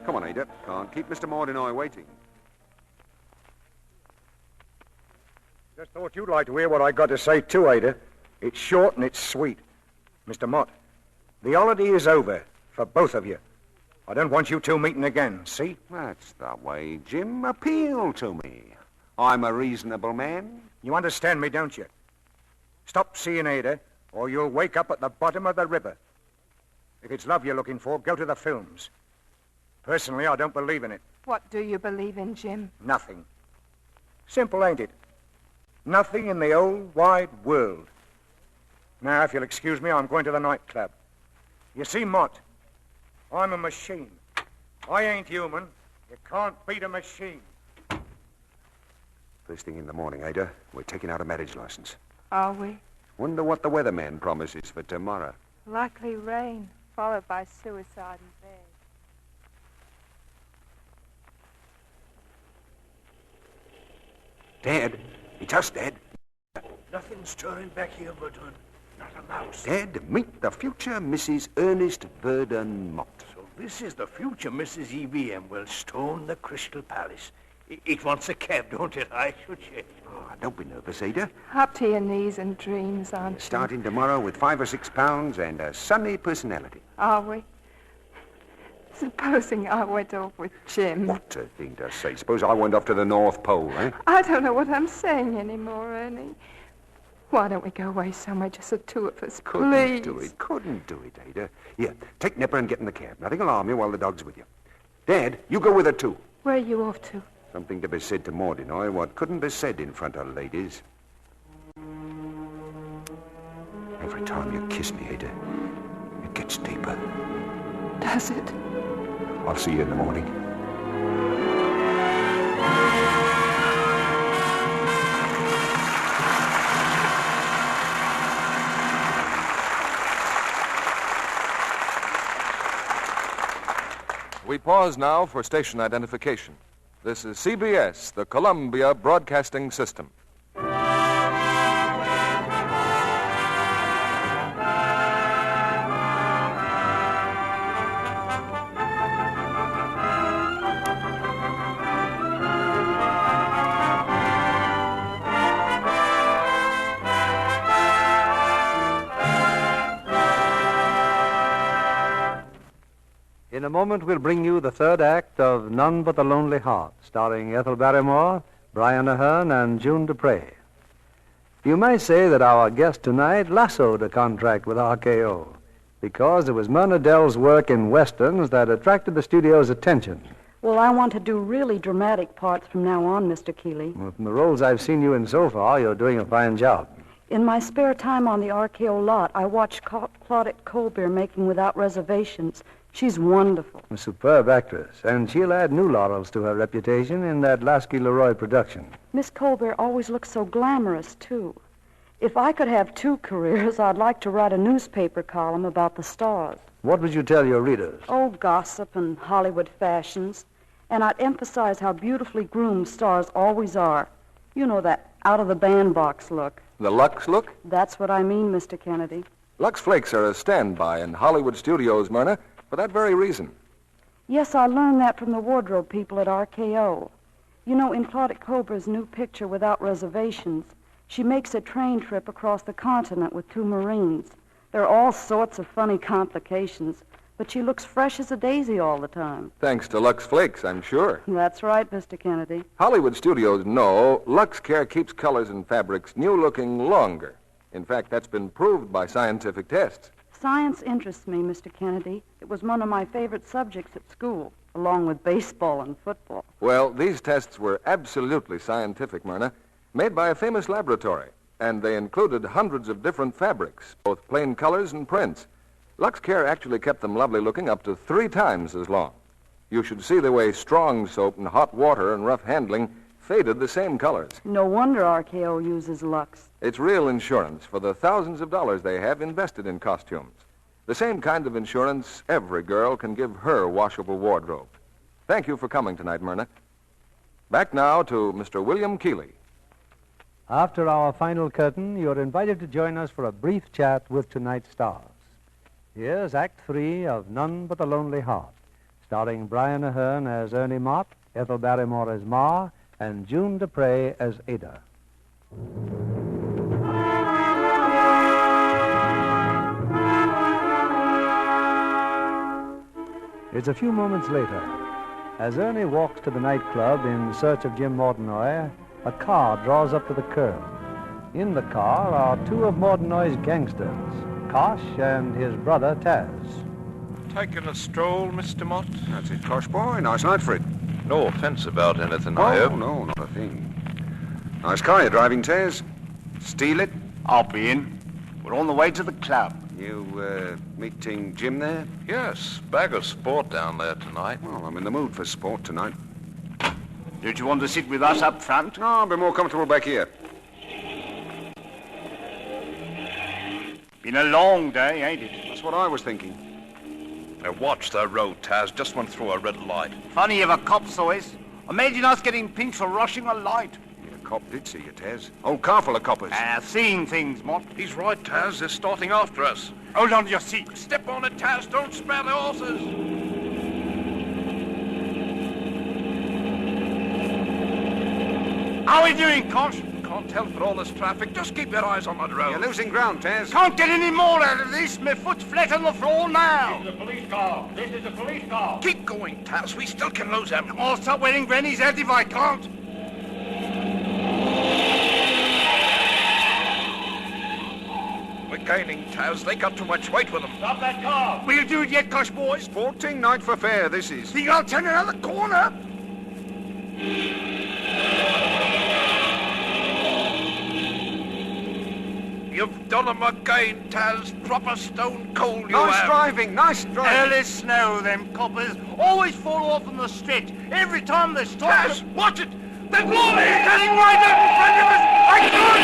Come on, Ada. Can't keep Mr. Mordinoy waiting. Just thought you'd like to hear what I got to say, too, Ada. It's short and it's sweet. Mr. Mott, The holiday is over for both of you. I don't want you two meeting again, see? That's the way, Jim. Appeal to me. I'm a reasonable man. You understand me, don't you? Stop seeing Ada, or you'll wake up at the bottom of the river. If it's love you're looking for, go to the films. Personally, I don't believe in it. What do you believe in, Jim? Nothing. Simple, ain't it? Nothing in the old wide world. Now, if you'll excuse me, I'm going to the nightclub. You see, Mott, I'm a machine. I ain't human. You can't beat a machine. First thing in the morning, Ada, we're taking out a marriage license. Are we? Wonder what the weatherman promises for tomorrow. Likely rain, followed by suicide in bed. Dad, it's us, Dad. Nothing stirring back here, Verdun. Not a mouse. Dad, meet the future Mrs. Ernest Verdun Mott. So this is the future Mrs. E.V.M. will stone the Crystal Palace. It wants a cab, don't it? I should say. Oh, don't be nervous, Ada. Up to your knees in dreams, aren't you? Starting tomorrow with 5 or 6 pounds and a sunny personality. Are we? Supposing I went off with Jim. What a thing to say. Suppose I went off to the North Pole, eh? I don't know what I'm saying anymore, Ernie. Why don't we go away somewhere, just the two of us, please? Couldn't do it, Ada. Here, take Nipper and get in the cab. Nothing will harm you while the dog's with you. Dad, you go with her, too. Where are you off to? Something to be said to Mordinoy, what couldn't be said in front of ladies. Every time you kiss me, Ada, it gets deeper. Does it? I'll see you in the morning. We pause now for station identification. This is CBS, the Columbia Broadcasting System. In a moment, we'll bring you the third act of None But the Lonely Heart, starring Ethel Barrymore, Brian Aherne, and June Dupre. You may say that our guest tonight lassoed a contract with RKO because it was Myrna Dell's work in westerns that attracted the studio's attention. Well, I want to do really dramatic parts from now on, Mr. Keeley. Well, from the roles I've seen you in so far, you're doing a fine job. In my spare time on the RKO lot, I watch Claudette Colbert making Without Reservations. She's wonderful. A superb actress, and she'll add new laurels to her reputation in that Lasky-Leroy production. Miss Colbert always looks so glamorous, too. If I could have 2 careers, I'd like to write a newspaper column about the stars. What would you tell your readers? Oh, gossip and Hollywood fashions. And I'd emphasize how beautifully groomed stars always are. You know, that out-of-the-bandbox look. The Lux look? That's what I mean, Mr. Kennedy. Lux Flakes are a standby in Hollywood studios, Myrna, for that very reason. Yes, I learned that from the wardrobe people at RKO. You know, in Claudette Colbert's new picture, Without Reservations, she makes a train trip across the continent with 2 Marines. There are all sorts of funny complications, but she looks fresh as a daisy all the time. Thanks to Lux Flakes, I'm sure. That's right, Mr. Kennedy. Hollywood studios know Lux Care keeps colors and fabrics new-looking longer. In fact, that's been proved by scientific tests. Science interests me, Mr. Kennedy. It was one of my favorite subjects at school, along with baseball and football. Well, these tests were absolutely scientific, Myrna, made by a famous laboratory, and they included hundreds of different fabrics, both plain colors and prints. Lux Care actually kept them lovely looking up to 3 times as long. You should see the way strong soap and hot water and rough handling faded the same colors. No wonder RKO uses Lux. It's real insurance for the thousands of dollars they have invested in costumes. The same kind of insurance every girl can give her washable wardrobe. Thank you for coming tonight, Myrna. Back now to Mr. William Keeley. After our final curtain, you're invited to join us for a brief chat with tonight's stars. Here's Act 3 of None But the Lonely Heart, starring Brian Aherne as Ernie Mott, Ethel Barrymore as Ma, and June Dupre as Ada. It's a few moments later. As Ernie walks to the nightclub in search of Jim Mortenoy, a car draws up to the curb. In the car are two of Mortenoy's gangsters, Kosh and his brother Taz. Taking a stroll, Mr. Mott? That's it, Kosh boy. Nice night for it. No offense about anything, I hope. Oh, no, not a thing. Nice car you're driving, Taz. Steal it? I'll be in. We're on the way to the club. You, meeting Jim there? Yes, bag of sport down there tonight. Well, I'm in the mood for sport tonight. Did you want to sit with us up front? No, I'll be more comfortable back here. Been a long day, ain't it? That's what I was thinking. Now watch the road, Taz. Just went through a red light. Funny if a cop saw us. Imagine us getting pinched for rushing a light. Yeah, a cop did see you, Taz. Old car full of coppers. Seeing things, Mott. He's right, Taz. They're starting after us. Hold on to your seat. Step on it, Taz. Don't spare the horses. How are we doing, Kosh? Can't tell for all this traffic. Just keep your eyes on that road. You're losing ground, Taz. Can't get any more out of this. My foot's flat on the floor now. This is a police car. This is a police car. Keep going, Taz. We still can lose him. I'll stop wearing granny's hat if I can't. We're gaining, Taz. They got too much weight with them. Stop that car. We'll do it yet, Kosh boys. Sporting night for fair, this is. Think I'll turn another corner? You've done them again, Taz. Proper stone cold you Nice have. driving, nice driving. Early snow, them coppers. Always fall off on the stretch. Every time they stop... Taz, watch it. That lorry is heading right up in front of us. I can't...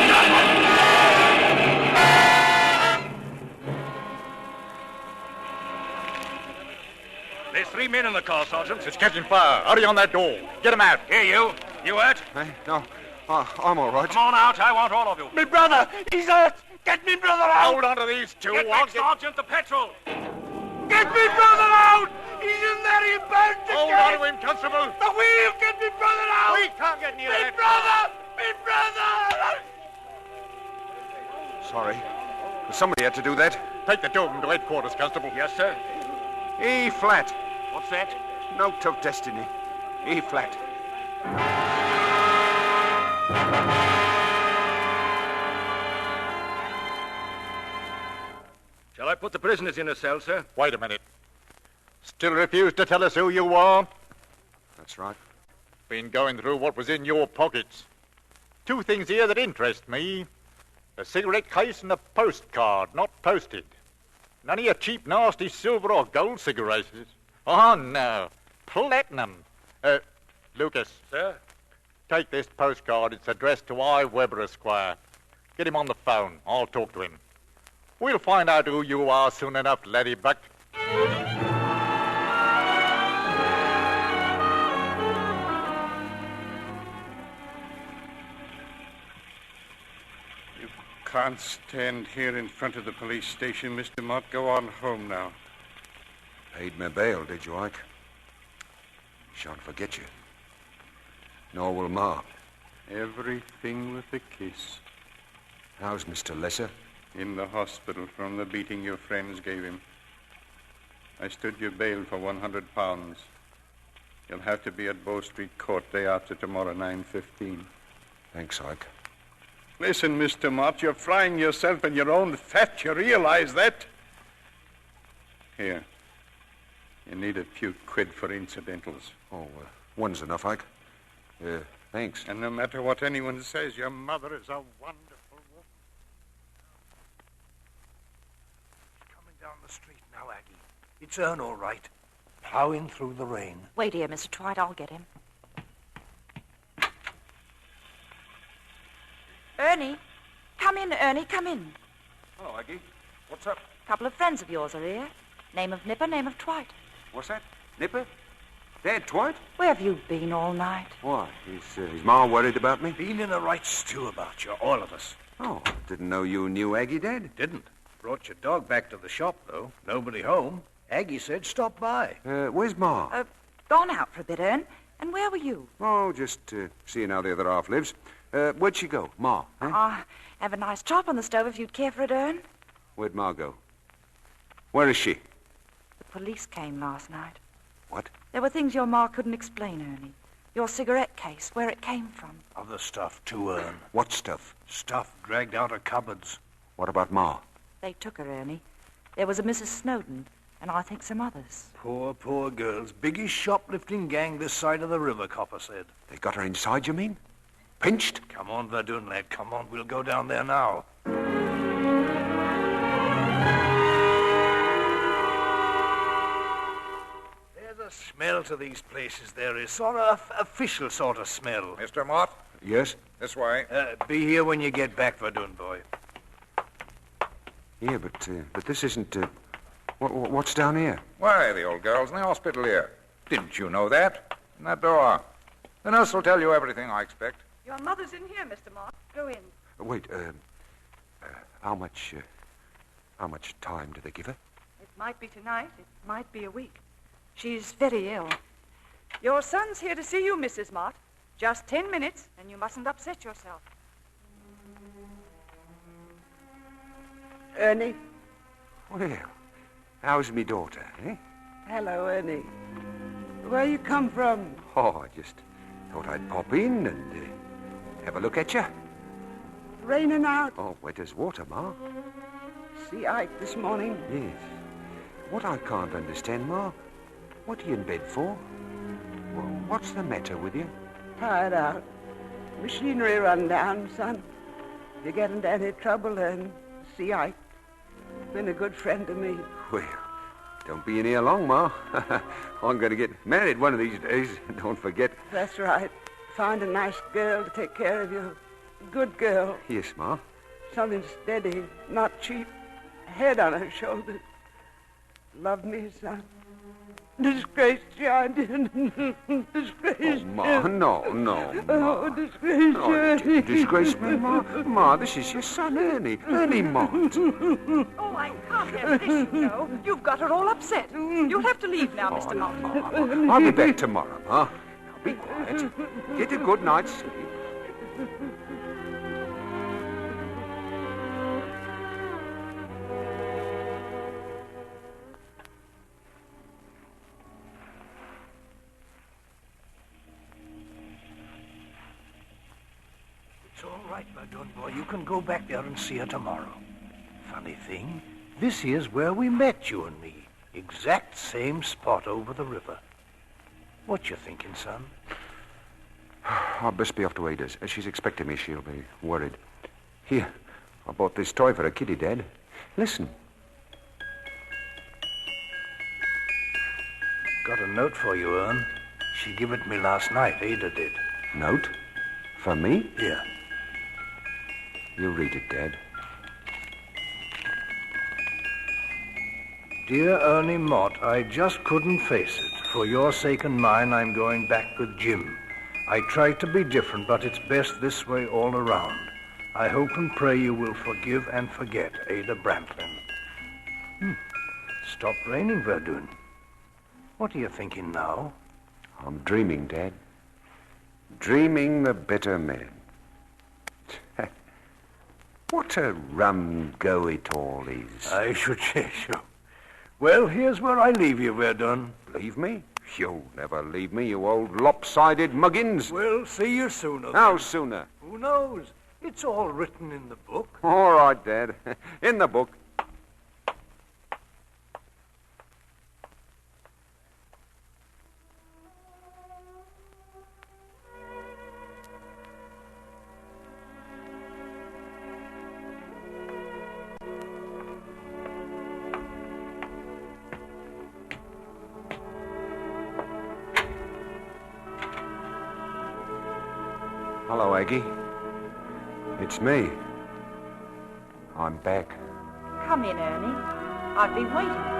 There's 3 men in the car, Sergeant. It's catching fire. Hurry on that door. Get 'em out. Here, you. You hurt? Hey, no, I'm all right. Come on out. I want all of you. Me brother, he's hurt. Get me brother out. Hold on to these two. Get back, Sergeant, the petrol. Get me brother out. He's in there. He's bound to Hold on to him, Constable. The wheel. Get me brother out. We can't get near that. Me brother. Sorry. Somebody had to do that. Take the Dogan to headquarters, Constable. Yes, sir. E flat. What's that? Note of destiny. E flat. Shall I put the prisoners in a cell, sir? Wait a minute. Still refuse to tell us who you are? That's right. Been going through what was in your pockets. 2 things here that interest me. A cigarette case and a postcard, not posted. None of your cheap, nasty silver or gold cigarettes. Oh, no. Platinum. Lucas. Sir? Take this postcard. It's addressed to I. Weber, Esquire. Get him on the phone. I'll talk to him. We'll find out who you are soon enough, Laddybuck. You can't stand here in front of the police station, Mr. Mott. Go on home now. Paid me bail, did you, Ike? Shan't forget you. Nor will Ma. Everything with a kiss. How's Mr. Lesser? In the hospital from the beating your friends gave him. I stood your bail for £100. You'll have to be at Bow Street Court day after tomorrow, 9:15. Thanks, Ike. Listen, Mr. Mott, you're frying yourself in your own fat. You realize that? Here. You need a few quid for incidentals. Oh, one's enough, Ike. Thanks. And no matter what anyone says, your mother is a wonderful woman. Coming down the street now, Aggie. It's Ern, all right. Plowing through the rain. Wait here, Mr. Twite. I'll get him. Ernie. Come in, Ernie. Come in. Hello, Aggie. What's up? A couple of friends of yours are here. Name of Nipper, name of Twite. What's that? Nipper? Dad, Twite? Where have you been all night? Why? Is Ma worried about me? Been in a right stew about you, all of us. Oh, didn't know you knew Aggie, Dad. Didn't. Brought your dog back to the shop, though. Nobody home. Aggie said stop by. Where's Ma? Gone out for a bit, Ern. And where were you? Oh, just seeing how the other half lives. Where'd she go? Ma? Have a nice chop on the stove if you'd care for it, Ern. Where'd Ma go? Where is she? The police came last night. What? There were things your ma couldn't explain, Ernie. Your cigarette case, where it came from. Other stuff, too, Ern. What stuff? Stuff dragged out of cupboards. What about Ma? They took her, Ernie. There was a Mrs. Snowden, and I think some others. Poor, poor girls. Biggest shoplifting gang this side of the river, Copper said. They got her inside, you mean? Pinched? Come on, Verdun, lad. Come on. We'll go down there now. There's a smell to these places, there is. Sort of official sort of smell. Mr. Mott? Yes? This way. Be here when you get back, Verdun, boy. Yeah, but this isn't... what's down here? Why, the old girl's in the hospital here. Didn't you know that? In that door. The nurse will tell you everything, I expect. Your mother's in here, Mr. Mott. Go in. Wait, how much time do they give her? It might be tonight. It might be a week. She's very ill. Your son's here to see you, Mrs. Mott. Just 10 minutes, and you mustn't upset yourself. Ernie? Well, how's me daughter, eh? Hello, Ernie. Where you come from? Oh, I just thought I'd pop in and have a look at you. Raining out? Oh, wet as water, Ma. See Ike this morning? Yes. What I can't understand, Ma, what are you in bed for? Well, what's the matter with you? Tired out. Machinery run down, son. If you get into any trouble, then see Ike. Been a good friend to me. Well, don't be in here long, Ma. I'm going to get married one of these days. Don't forget. That's right. Find a nice girl to take care of you. Good girl. Yes, Ma. Something steady, not cheap. A head on her shoulders. Love me, son. Disgraced you, I did. Disgraced you. Ma, no, Ma. Oh, disgraced you. Disgrace me, Ma? Ma, this is your son, Ernie. Ernie Mott. Oh, I can't have this, you know. You've got her all upset. You'll have to leave now, Mr. Mott. Ma, I'll be back tomorrow, Ma. Now, be quiet. Get a good night's sleep. It's all right, Verdun, boy. You can go back there and see her tomorrow. Funny thing, this here's where we met, you and me. Exact same spot over the river. What you thinking, son? I'll best be off to Ada's. She's expecting me. She'll be worried. Here, I bought this toy for a kitty, Dad. Listen. Got a note for you, Ern. She gave it me last night, Ada did. Note? For me? Here. You read it, Dad. Dear Ernie Mott, I just couldn't face it. For your sake and mine, I'm going back with Jim. I tried to be different, but it's best this way all around. I hope and pray you will forgive and forget Ada Brantlin. Stop raining, Verdun. What are you thinking now? I'm dreaming, Dad. Dreaming the better man. What a rum go it all is. I should say so. Well, here's where I leave you, Verdun. Leave me? You'll never leave me, you old lopsided muggins. We'll see you sooner. How sooner? Who knows? It's all written in the book. All right, Dad. In the book. Hello, Aggie. It's me. I'm back. Come in, Ernie. I've been waiting for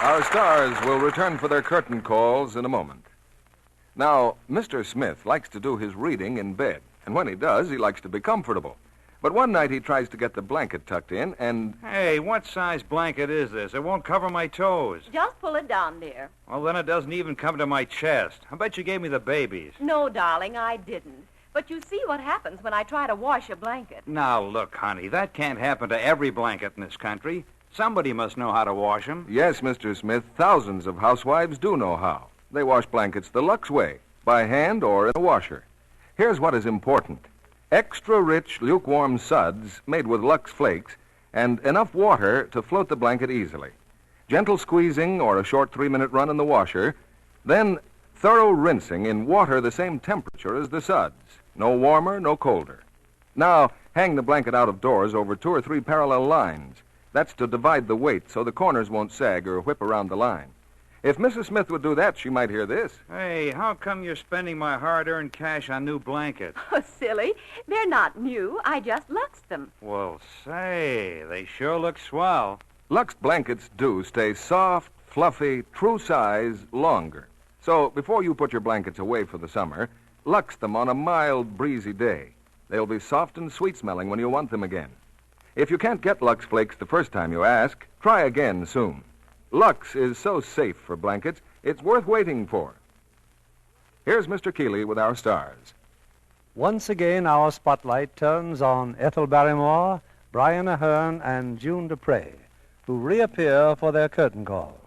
Our stars will return for their curtain calls in a moment. Now, Mr. Smith likes to do his reading in bed, and when he does, he likes to be comfortable. But one night he tries to get the blanket tucked in, and... Hey, what size blanket is this? It won't cover my toes. Just pull it down, dear. Well, then it doesn't even come to my chest. I bet you gave me the babies. No, darling, I didn't. But you see what happens when I try to wash a blanket. Now, look, honey, that can't happen to every blanket in this country. Somebody must know how to wash them. Yes, Mr. Smith, thousands of housewives do know how. They wash blankets the Lux way, by hand or in a washer. Here's what is important. Extra rich, lukewarm suds made with Lux flakes and enough water to float the blanket easily. Gentle squeezing or a short 3-minute run in the washer, then thorough rinsing in water the same temperature as the suds. No warmer, no colder. Now, hang the blanket out of doors over 2 or 3 parallel lines. That's to divide the weight so the corners won't sag or whip around the line. If Mrs. Smith would do that, she might hear this. Hey, how come you're spending my hard-earned cash on new blankets? Oh, silly. They're not new. I just luxed them. Well, say, they sure look swell. Lux blankets do stay soft, fluffy, true size longer. So before you put your blankets away for the summer, Lux them on a mild, breezy day. They'll be soft and sweet-smelling when you want them again. If you can't get Lux Flakes the first time you ask, try again soon. Lux is so safe for blankets, it's worth waiting for. Here's Mr. Keeley with our stars. Once again, our spotlight turns on Ethel Barrymore, Brian Aherne, and June Dupre, who reappear for their curtain call.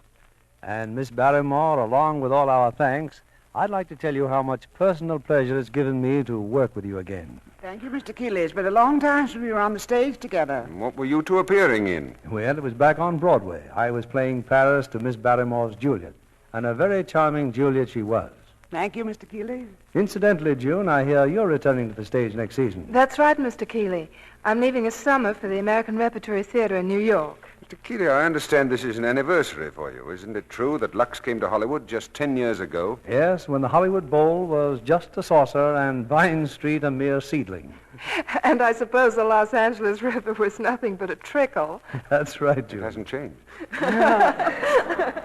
And Miss Barrymore, along with all our thanks, I'd like to tell you how much personal pleasure it's given me to work with you again. Thank you, Mr. Keeley. It's been a long time since we were on the stage together. And what were you two appearing in? Well, it was back on Broadway. I was playing Paris to Miss Barrymore's Juliet, and a very charming Juliet she was. Thank you, Mr. Keeley. Incidentally, June, I hear you're returning to the stage next season. That's right, Mr. Keeley. I'm leaving this summer for the American Repertory Theatre in New York. Mr. Keeley, I understand this is an anniversary for you. Isn't it true that Lux came to Hollywood just 10 years ago? Yes, when the Hollywood Bowl was just a saucer and Vine Street a mere seedling. And I suppose the Los Angeles River was nothing but a trickle. That's right, June. It hasn't changed.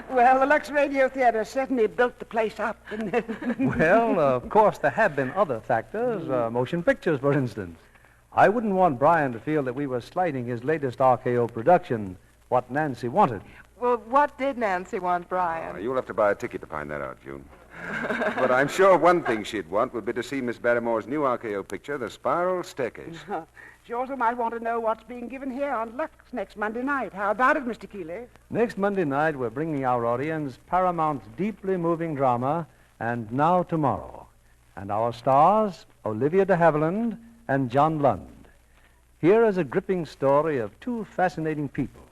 Well, the Lux Radio Theatre certainly built the place up, didn't it? Well, of course, there have been other factors, motion pictures, for instance. I wouldn't want Brian to feel that we were slighting his latest RKO production, What Nancy Wanted. Well, what did Nancy want, Brian? You'll have to buy a ticket to find that out, June. But I'm sure one thing she'd want would be to see Miss Barrymore's new RKO picture, The Spiral Staircase. She also might want to know what's being given here on Lux next Monday night. How about it, Mr. Keeley? Next Monday night, we're bringing our audience Paramount's deeply moving drama, And Now Tomorrow. And our stars, Olivia de Havilland and John Lund. Here is a gripping story of 2 fascinating people,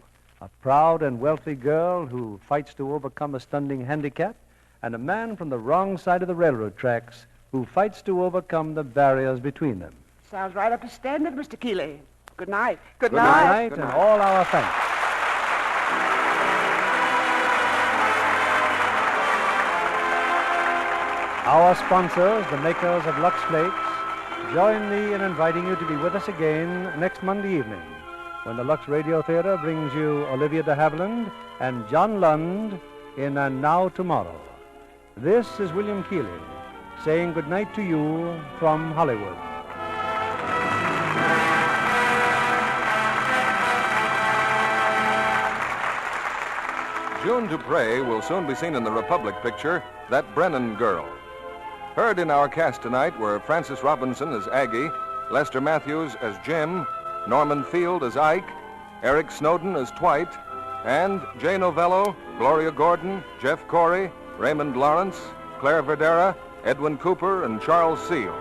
a proud and wealthy girl who fights to overcome a stunning handicap, and a man from the wrong side of the railroad tracks who fights to overcome the barriers between them. Sounds right up to standard, Mr. Keeley. Good night. Good night. Good night, and all our thanks. Our sponsors, the makers of Lux Flakes, join me in inviting you to be with us again next Monday evening when the Lux Radio Theatre brings you Olivia de Havilland and John Lund in And Now Tomorrow. This is William Keeley saying good night to you from Hollywood. June Dupre will soon be seen in the Republic picture, That Brennan Girl. Heard in our cast tonight were Francis Robinson as Aggie, Lester Matthews as Jim, Norman Field as Ike, Eric Snowden as Dwight, and Jay Novello, Gloria Gordon, Jeff Corey, Raymond Lawrence, Claire Verdera, Edwin Cooper, and Charles Seal.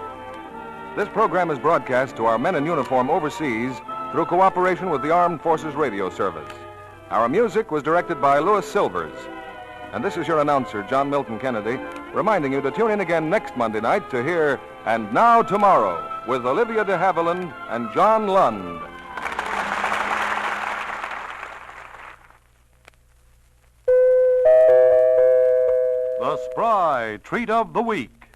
This program is broadcast to our men in uniform overseas through cooperation with the Armed Forces Radio Service. Our music was directed by Louis Silvers. And this is your announcer, John Milton Kennedy, reminding you to tune in again next Monday night to hear And Now Tomorrow with Olivia de Havilland and John Lund. The Spry Treat of the Week.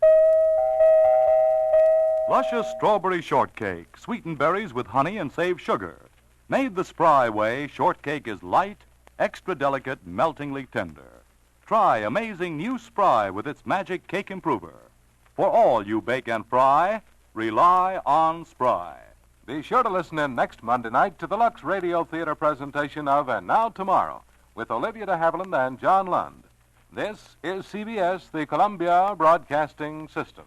Luscious strawberry shortcake. Sweeten berries with honey and save sugar. Made the Spry way, shortcake is light, extra delicate, meltingly tender. Try amazing new Spry with its magic cake improver. For all you bake and fry, rely on Spry. Be sure to listen in next Monday night to the Lux Radio Theatre presentation of And Now Tomorrow with Olivia de Havilland and John Lund. This is CBS, the Columbia Broadcasting System.